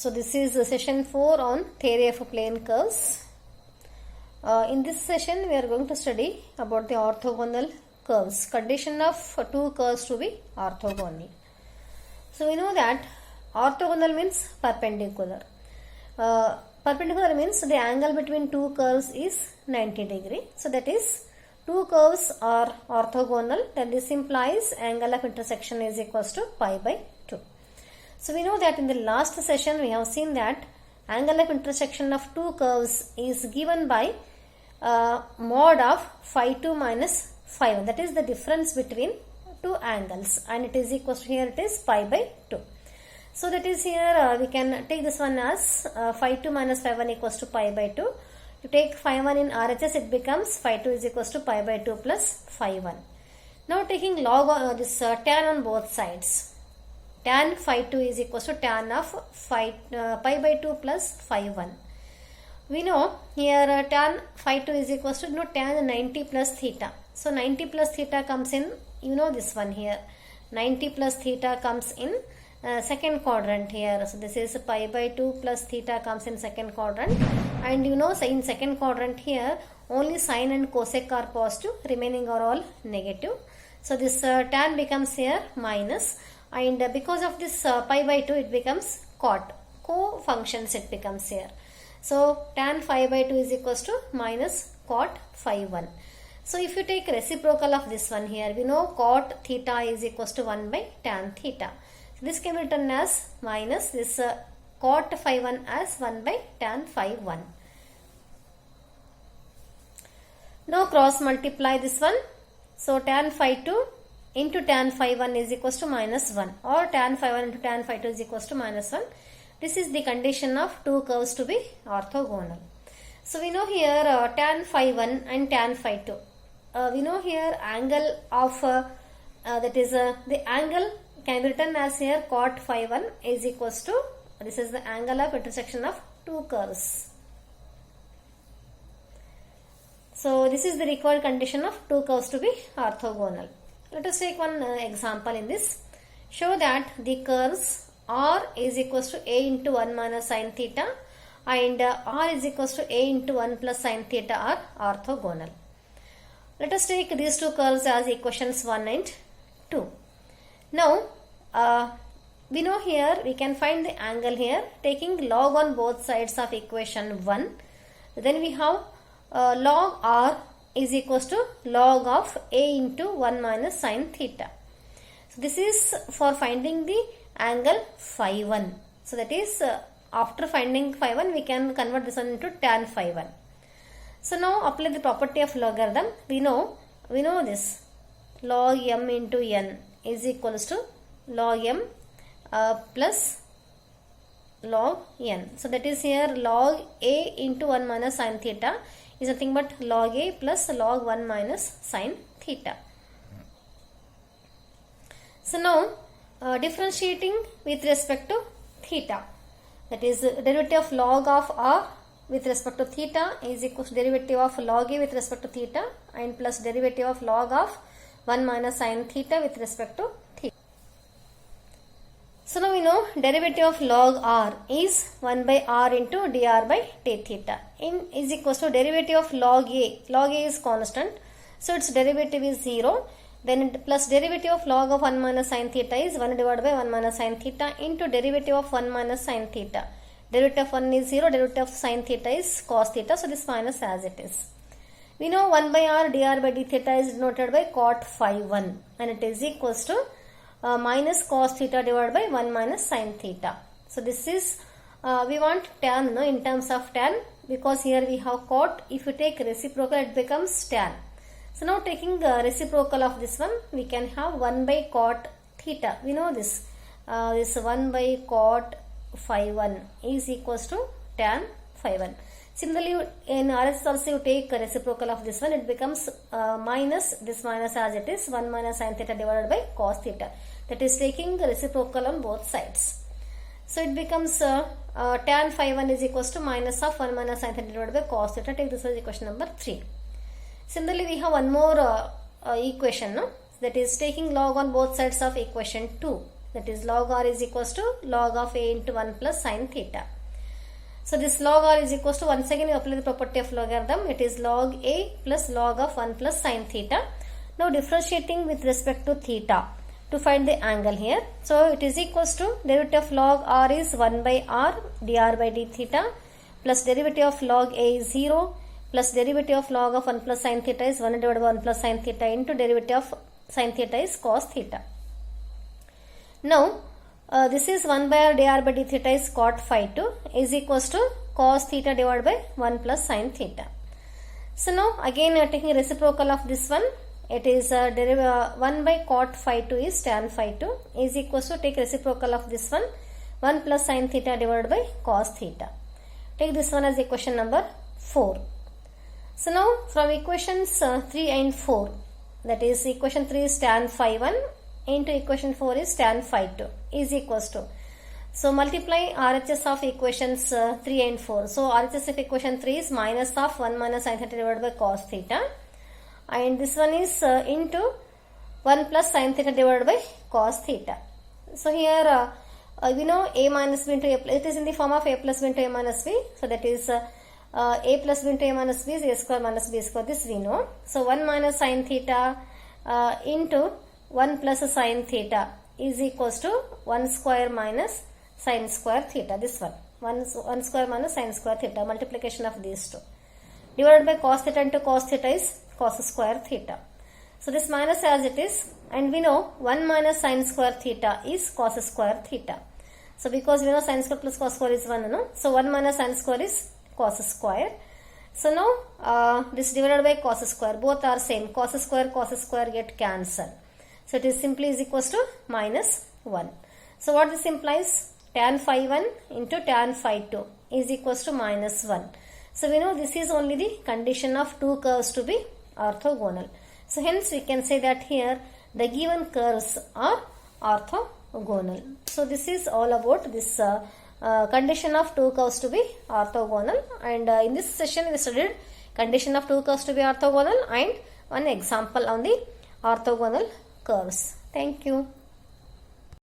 So this is session 4 on theory of plane curves. In this session we are going to study about the orthogonal curves, condition of two curves to be orthogonal. So we know that orthogonal means perpendicular. Perpendicular means the angle between two curves is 90 degree. So that is two curves are orthogonal, then this implies angle of intersection is equals to pi by 2. So we know that in the last session we have seen that angle of intersection of two curves is given by mod of phi 2 minus phi 1. That is the difference between two angles, and it is equals to, here it is pi by 2. So that is here we can take this one as phi 2 minus phi 1 equals to pi by 2. To take phi 1 in RHS, it becomes phi 2 is equals to pi by 2 plus phi 1. Now taking log on this tan on both sides. Tan phi 2 is equals to tan of pi by 2 plus phi 1. We know here tan phi 2 is equals to tan 90 plus theta. So 90 plus theta comes in, this one here. 90 plus theta comes in second quadrant here. So this is pi by 2 plus theta comes in second quadrant. And so in second quadrant here only sine and cosec are positive, remaining are all negative. So this tan becomes here minus. And because of this pi by 2 it becomes cot. Co-functions it becomes here. So tan phi by 2 is equals to minus cot phi 1. So if you take reciprocal of this one here, we know cot theta is equals to 1 by tan theta. So this can be written as minus this cot phi 1 as 1 by tan phi 1. Now cross multiply this one. So tan phi 2 into tan phi 1 is equals to minus 1, or tan phi 1 into tan phi 2 is equals to minus 1. This is the condition of two curves to be orthogonal. So we know here tan phi 1 and tan phi 2. We know here angle of that is the angle can be written as here cot phi 1 is equals to, this is the angle of intersection of two curves. So this is the required condition of two curves to be orthogonal. Let us take one example in this. Show that the curves R is equals to A into 1 minus sin theta and R is equals to A into 1 plus sin theta are orthogonal. Let us take these two curves as equations 1 and 2. Now, we know here we can find the angle here taking log on both sides of equation 1. Then we have log R is equals to log of A into 1 minus sin theta. So this is for finding the angle phi 1. So that is after finding phi 1 we can convert this one into tan phi 1. So now apply the property of logarithm. We know this log m into n is equals to log m plus log n. So that is here log A into 1 minus sin theta is nothing but log A plus log 1 minus sin theta. So now differentiating with respect to theta, that is derivative of log of R with respect to theta is equal to derivative of log A with respect to theta and plus derivative of log of 1 minus sin theta with respect to theta. So now we know derivative of log R is 1 by R into dr by d theta is equals to derivative of log A. Log A is constant, so its derivative is 0. Then plus derivative of log of 1 minus sin theta is 1 divided by 1 minus sin theta into derivative of 1 minus sin theta. Derivative of 1 is 0, derivative of sin theta is cos theta, so this minus as it is. We know 1 by R dr by d theta is denoted by cot phi 1 and it is equals to minus cos theta divided by 1 minus sin theta. So this is we want tan in terms of tan, because here we have cot. If you take reciprocal it becomes tan. So now taking reciprocal of this one, we can have 1 by cot theta. We know this. This 1 by cot phi 1 is equals to tan phi 1. Similarly, in RHS also you take reciprocal of this one, it becomes minus this minus as it is 1 minus sin theta divided by cos theta. That is taking the reciprocal on both sides. So it becomes tan phi 1 is equals to minus of 1 minus sin theta divided by cos theta. Take this as equation number 3. Similarly, we have one more equation, that is taking log on both sides of equation 2. That is log r is equals to log of a into 1 plus sin theta. So this log r is equals to, once again you apply the property of logarithm. It is log a plus log of 1 plus sin theta. Now differentiating with respect to theta to find the angle here. So it is equals to derivative of log r is 1 by r dr by d theta plus derivative of log a is 0 plus derivative of log of 1 plus sin theta is 1 divided by 1 plus sin theta into derivative of sin theta is cos theta. Now this is 1 by r dr by d theta is cot phi 2 is equals to cos theta divided by 1 plus sin theta. So now again we are taking reciprocal of this one. It is 1 by cot phi 2 is tan phi 2 is equals to, take reciprocal of this one, 1 plus sin theta divided by cos theta. Take this one as equation number 4. So now from equations 3 and 4, that is equation 3 is tan phi 1 into equation 4 is tan phi 2 is equals to. So multiply RHS of equations 3 and 4. So RHS of equation 3 is minus of 1 minus sin theta divided by cos theta. And this one is into 1 plus sin theta divided by cos theta. So here we know a minus b into a, it is in the form of a plus b into a minus b. So that is a plus b into a minus b is a square minus b square. This we know. So 1 minus sin theta into 1 plus sin theta is equals to 1 square minus sin square theta. This one. 1 square minus sin square theta. Multiplication of these two. Divided by cos theta into cos theta is cos square theta. So this minus as it is, and we know 1 minus sin square theta is cos square theta. So because we know sin square plus cos square is 1, no? So 1 minus sin square is cos square. So now this divided by cos square, both are same. Cos square get cancelled. So it is simply is equals to minus 1. So what this implies? Tan phi 1 into tan phi 2 is equals to minus 1. So we know this is only the condition of two curves to be orthogonal. So hence we can say that here the given curves are orthogonal. So this is all about this condition of two curves to be orthogonal, and in this session we studied condition of two curves to be orthogonal and one example on the orthogonal curves. Thank you.